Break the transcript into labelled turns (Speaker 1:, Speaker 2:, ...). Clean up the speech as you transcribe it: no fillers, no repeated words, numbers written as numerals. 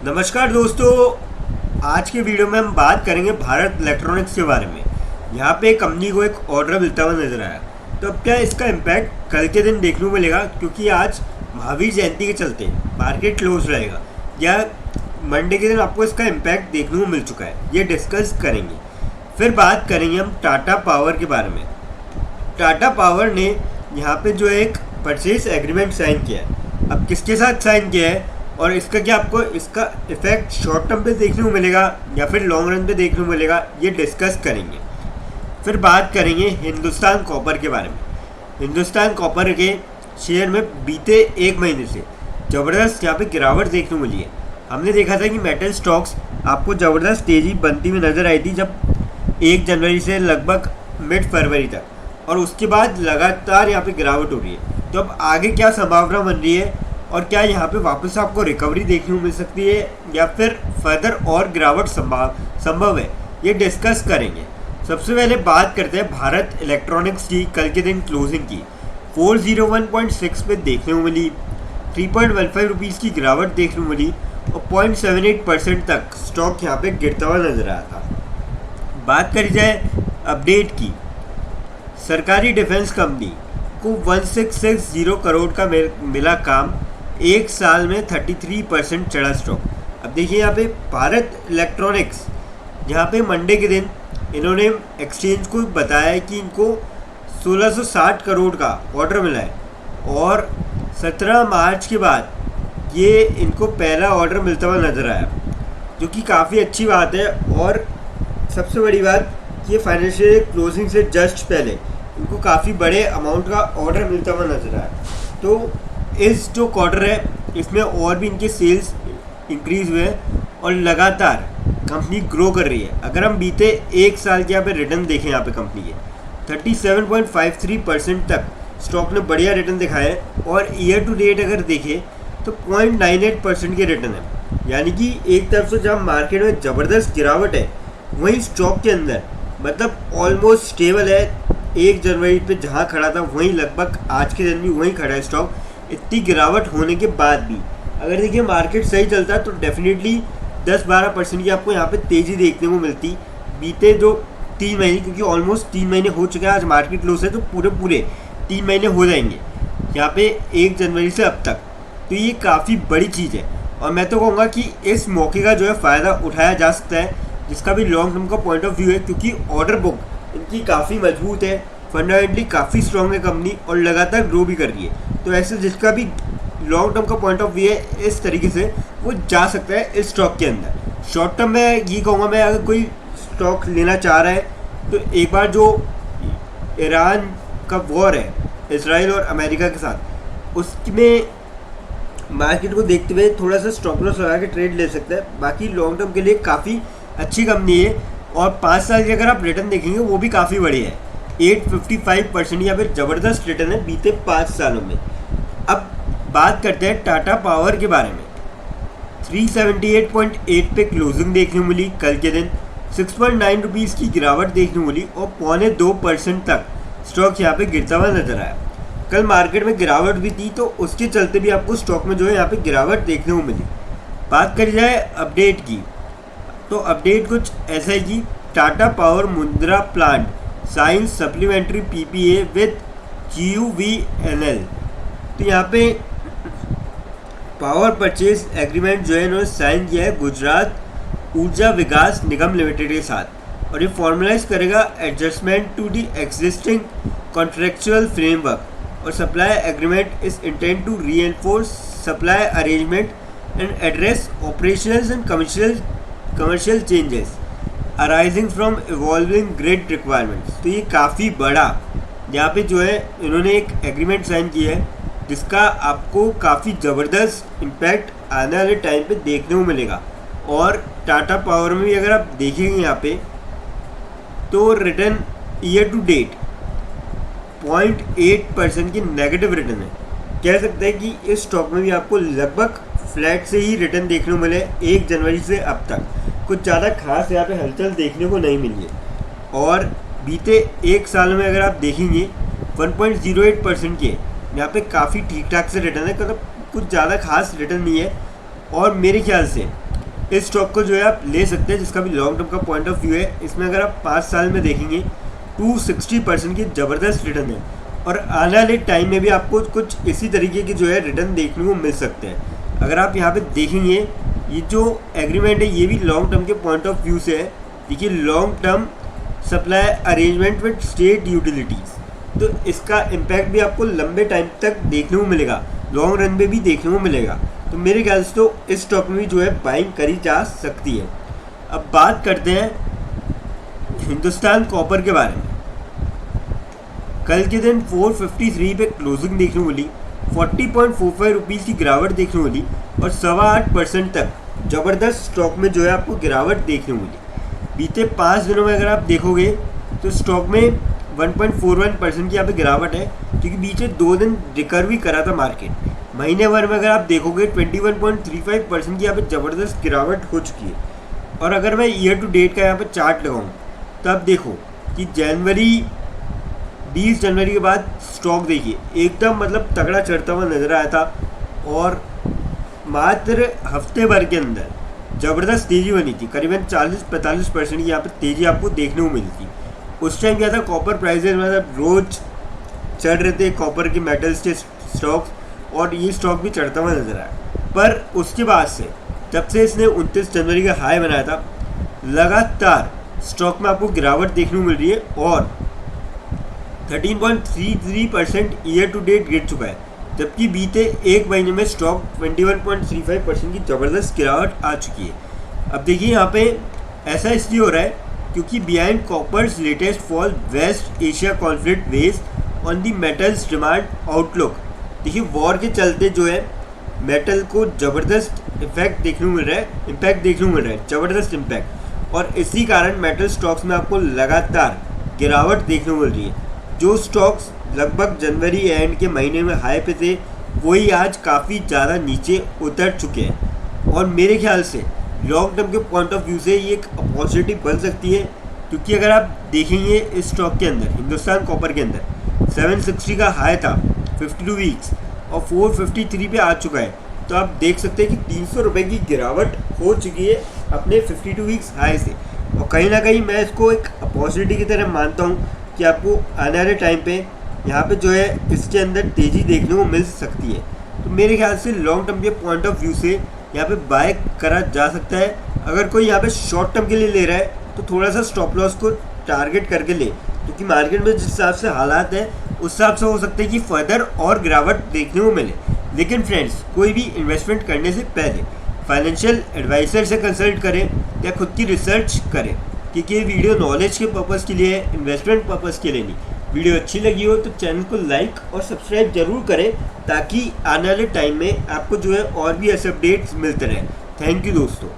Speaker 1: नमस्कार दोस्तों, आज के वीडियो में हम बात करेंगे भारत इलेक्ट्रॉनिक्स के बारे में। यहाँ पे कंपनी को एक ऑर्डर मिलता हुआ नजर आया, तो अब क्या इसका इम्पैक्ट कल के दिन देखने को मिलेगा, क्योंकि आज महावीर जयंती के चलते मार्केट क्लोज रहेगा, या मंडे के दिन आपको इसका इम्पैक्ट देखने को मिल चुका है, ये डिस्कस करेंगे। फिर बात करेंगे हम टाटा पावर के बारे में। टाटा पावर ने यहाँ पे जो एक परचेज एग्रीमेंट साइन किया है, अब किसके साथ साइन किया है और इसका क्या आपको इसका इफेक्ट शॉर्ट टर्म पे देखने को मिलेगा या फिर लॉन्ग रन पे देखने को मिलेगा, ये डिस्कस करेंगे। फिर बात करेंगे हिंदुस्तान कॉपर के बारे में। हिंदुस्तान कॉपर के शेयर में बीते एक महीने से ज़बरदस्त यहाँ पे गिरावट देखने को मिली है। हमने देखा था कि मेटल स्टॉक्स आपको ज़बरदस्त तेज़ी बनती हुई नज़र आई थी जब 1 जनवरी से लगभग मिड फरवरी तक, और उसके बाद लगातार यहाँ पे गिरावट हो रही है। तो अब आगे क्या संभावना बन रही है और क्या यहाँ पे वापस आपको रिकवरी देखने को मिल सकती है या फिर फर्दर और गिरावट संभव है, ये डिस्कस करेंगे। सबसे पहले बात करते हैं भारत इलेक्ट्रॉनिक्स की कल के दिन क्लोजिंग की। 401.6 पे देखने को मिली, 3.15 रुपीज़ की गिरावट देखने को मिली और 0.78% तक स्टॉक यहाँ पे गिरता हुआ नजर आया था। बात करी जाए अपडेट की, सरकारी डिफेंस कंपनी को 1660 करोड़ का मिला काम, एक साल में 33% चढ़ा स्टॉक। अब देखिए यहाँ पे भारत इलेक्ट्रॉनिक्स, यहाँ पे मंडे के दिन इन्होंने एक्सचेंज को बताया है कि इनको 1660 करोड़ का ऑर्डर मिला है और 17 मार्च के बाद ये इनको पहला ऑर्डर मिलता हुआ नज़र आया, जो कि काफ़ी अच्छी बात है। और सबसे बड़ी बात, ये फाइनेंशियल क्लोजिंग से जस्ट पहले इनको काफ़ी बड़े अमाउंट का ऑर्डर मिलता हुआ नजर आया। तो इस जो क्वार्टर है इसमें और भी इनके सेल्स इंक्रीज़ हुए हैं और लगातार कंपनी ग्रो कर रही है। अगर हम बीते एक साल के यहाँ पे रिटर्न देखें, यहाँ पे कंपनी के 37.53% तक स्टॉक ने बढ़िया रिटर्न दिखाया है और ईयर टू डेट अगर देखें तो 0.98% के रिटर्न है। यानी कि एक तरफ से जहाँ मार्केट में ज़बरदस्त गिरावट है, वहीं स्टॉक के अंदर मतलब ऑलमोस्ट स्टेबल है। 1 जनवरी पे जहाँ खड़ा था वहीं लगभग आज के दिन भी वहीं खड़ा है स्टॉक। इतनी गिरावट होने के बाद भी अगर देखिए मार्केट सही चलता है तो डेफिनेटली 10-12% की आपको यहाँ पे तेज़ी देखने को मिलती। बीते जो 3 महीने, क्योंकि ऑलमोस्ट 3 महीने हो चुके हैं, आज मार्केट क्लोज है तो पूरे 3 महीने हो जाएंगे यहाँ पे 1 जनवरी से अब तक। तो ये काफ़ी बड़ी चीज़ है और मैं तो कहूँगा कि इस मौके का जो है फ़ायदा उठाया जा सकता है, जिसका भी लॉन्ग टर्म का पॉइंट ऑफ व्यू है, क्योंकि ऑर्डर बुक इनकी काफ़ी मजबूत है, फंडामेंटली काफ़ी स्ट्रॉन्ग है कंपनी और लगातार ग्रो भी कर रही है। तो ऐसे जिसका भी लॉन्ग टर्म का पॉइंट ऑफ व्यू है, इस तरीके से वो जा सकता है इस स्टॉक के अंदर। शॉर्ट टर्म में ये कहूँगा मैं, अगर कोई स्टॉक लेना चाह रहा है तो एक बार जो ईरान का वॉर है इसराइल और अमेरिका के साथ, उसमें मार्केट को देखते हुए थोड़ा सा स्टॉप लॉस लगा के ट्रेड ले सकता है। बाकी लॉन्ग टर्म के लिए काफ़ी अच्छी कंपनी है और 5 साल के अगर आप रिटर्न देखेंगे वो भी काफ़ी बड़ी है। 855% या फिर ज़बरदस्त रिटर्न है बीते 5 सालों में। अब बात करते हैं टाटा पावर के बारे में। 378.8 पे क्लोजिंग देखने को मिली कल के दिन, 6.9 रुपीज़ की गिरावट देखने को मिली और 0.25% तक स्टॉक यहाँ पे गिरता हुआ नजर आया। कल मार्केट में गिरावट भी थी तो उसके चलते भी आपको स्टॉक में जो है यहाँ पे गिरावट देखने को मिली। बात करी जाए अपडेट की, तो अपडेट कुछ ऐसा है कि Tata power Mundra plant signs supplementary PPA with GUVNL। तो यहाँ पे पावर परचेज एग्रीमेंट जो है इन्होंने साइन किया है गुजरात ऊर्जा विकास निगम लिमिटेड के साथ, और ये फॉर्मलाइज करेगा adjustment to the existing contractual framework और supply agreement is intend to reinforce supply arrangement and address operational and commercial changes arising from evolving grid requirements. तो ये काफ़ी बड़ा यहाँ पे जो है इन्होंने एक एग्रीमेंट साइन किया है, जिसका आपको काफ़ी ज़बरदस्त इम्पैक्ट आने वाले टाइम पे देखने को मिलेगा। और टाटा पावर में भी अगर आप देखेंगे यहाँ पे तो रिटर्न ईयर टू डेट 0.8% की नेगेटिव रिटर्न है। कह सकते हैं कि इस स्टॉक में भी आपको लगभग फ्लैट से ही रिटर्न देखने को मिले 1 जनवरी से अब तक। कुछ ज़्यादा खास यहाँ पे हलचल देखने को नहीं मिली है और बीते एक साल में अगर आप देखेंगे 1.08% के यहाँ पे काफ़ी ठीक ठाक से रिटर्न है, मतलब कुछ ज़्यादा खास रिटर्न नहीं है। और मेरे ख्याल से इस स्टॉक को जो है आप ले सकते हैं, जिसका भी लॉन्ग टर्म का पॉइंट ऑफ व्यू है। इसमें अगर आप 5 साल में देखेंगे 260% की ज़बरदस्त रिटर्न है, और आने वाले टाइम में भी आपको कुछ इसी तरीके की जो है रिटर्न देखने को मिल सकते हैं। अगर आप यहाँ पे देखेंगे ये जो एग्रीमेंट है ये भी लॉन्ग टर्म के पॉइंट ऑफ व्यू से है। देखिए, long term supply arrangement with state utilities, तो इसका इम्पैक्ट भी आपको लंबे टाइम तक देखने को मिलेगा, लॉन्ग रन में भी देखने को मिलेगा। तो मेरे ख्याल से तो इस स्टॉक में भी जो है बाइंग करी जा सकती है। अब बात करते हैं हिंदुस्तान कॉपर के बारे में। कल के दिन 453 पे क्लोजिंग देखने को मिली, 40.45 रुपीज़ की गिरावट देखने को मिली, और 8.25% तक ज़बरदस्त स्टॉक में जो है आपको गिरावट देखने को मिली। बीते 5 दिनों में अगर आप देखोगे तो स्टॉक में 1.41% की यहाँ पे गिरावट है, क्योंकि बीच में 2 दिन रिकवर भी करा था मार्केट। महीने भर में अगर आप देखोगे 21.35% की यहाँ पे ज़बरदस्त गिरावट हो चुकी है। और अगर मैं ईयर टू डेट का यहाँ पे चार्ट लगाऊँ तो आप देखो कि 20 जनवरी के बाद स्टॉक देखिए एकदम मतलब तगड़ा चढ़ता हुआ नज़र आया था, और मात्र हफ्ते भर के अंदर ज़बरदस्त तेज़ी बनी थी। करीबन 40-45% की यहाँ पर तेज़ी आपको देखने को मिली थी। उस टाइम क्या था, कॉपर प्राइजेज मतलब रोज़ चढ़ रहे थे कॉपर के मेटल्स के स्टॉक्स, और ये स्टॉक भी चढ़ता हुआ नज़र आया। पर उसके बाद से जब से इसने 29 जनवरी का हाई बनाया था, लगातार स्टॉक में आपको गिरावट देखने को मिल रही है, और 13.33% ईयर टू डेट गिर चुका है, जबकि बीते एक महीने में स्टॉक 21.35% की ज़बरदस्त गिरावट आ चुकी है। अब देखिए यहाँ पे ऐसा इसलिए हो रहा है क्योंकि behind copper's latest fall West Asia conflict weighs on the metals demand outlook. देखिए, वॉर के चलते जो है मेटल को ज़बरदस्त इफेक्ट देखने को मिल रहा है, इम्पैक्ट देखने को मिल रहा है, ज़बरदस्त इम्पैक्ट, और इसी कारण मेटल स्टॉक्स में आपको लगातार गिरावट देखने को मिल रही है। जो स्टॉक्स लगभग जनवरी एंड के महीने में हाई पे थे वही आज काफ़ी ज़्यादा नीचे उतर चुके हैं, और मेरे ख्याल से लॉन्ग टर्म के पॉइंट ऑफ व्यू से ये एक अपॉर्चुनिटी बन सकती है। क्योंकि अगर आप देखेंगे इस स्टॉक के अंदर, हिंदुस्तान कॉपर के अंदर 760 का हाई था 52 वीक्स, और 453 पे आ चुका है। तो आप देख सकते हैं कि 300 रुपये की गिरावट हो चुकी है अपने 52 वीक्स हाई से, और कहीं ना कहीं मैं इसको एक अपॉर्चुनिटी की तरह मानता हूँ कि आपको आने वाले टाइम पे यहाँ पे जो है इसके अंदर तेज़ी देखने को मिल सकती है। तो मेरे ख्याल से लॉन्ग टर्म के पॉइंट ऑफ व्यू से यहाँ पे बाय करा जा सकता है। अगर कोई यहाँ पे शॉर्ट टर्म के लिए ले रहा है तो थोड़ा सा स्टॉप लॉस को टारगेट करके ले, क्योंकि मार्केट में जिस हिसाब से हालात है उस हिसाब से हो सकता है कि फर्दर और गिरावट देखने को मिले। लेकिन फ्रेंड्स, कोई भी इन्वेस्टमेंट करने से पहले फाइनेंशियल एडवाइज़र से कंसल्ट करें या खुद की रिसर्च करें, क्योंकि ये वीडियो नॉलेज के पर्पज़ के लिए है, इन्वेस्टमेंट पर्पज़ के लिए नहीं। वीडियो अच्छी लगी हो तो चैनल को लाइक और सब्सक्राइब जरूर करें, ताकि आने वाले टाइम में आपको जो है और भी ऐसे अपडेट्स मिलते रहें। थैंक यू दोस्तों।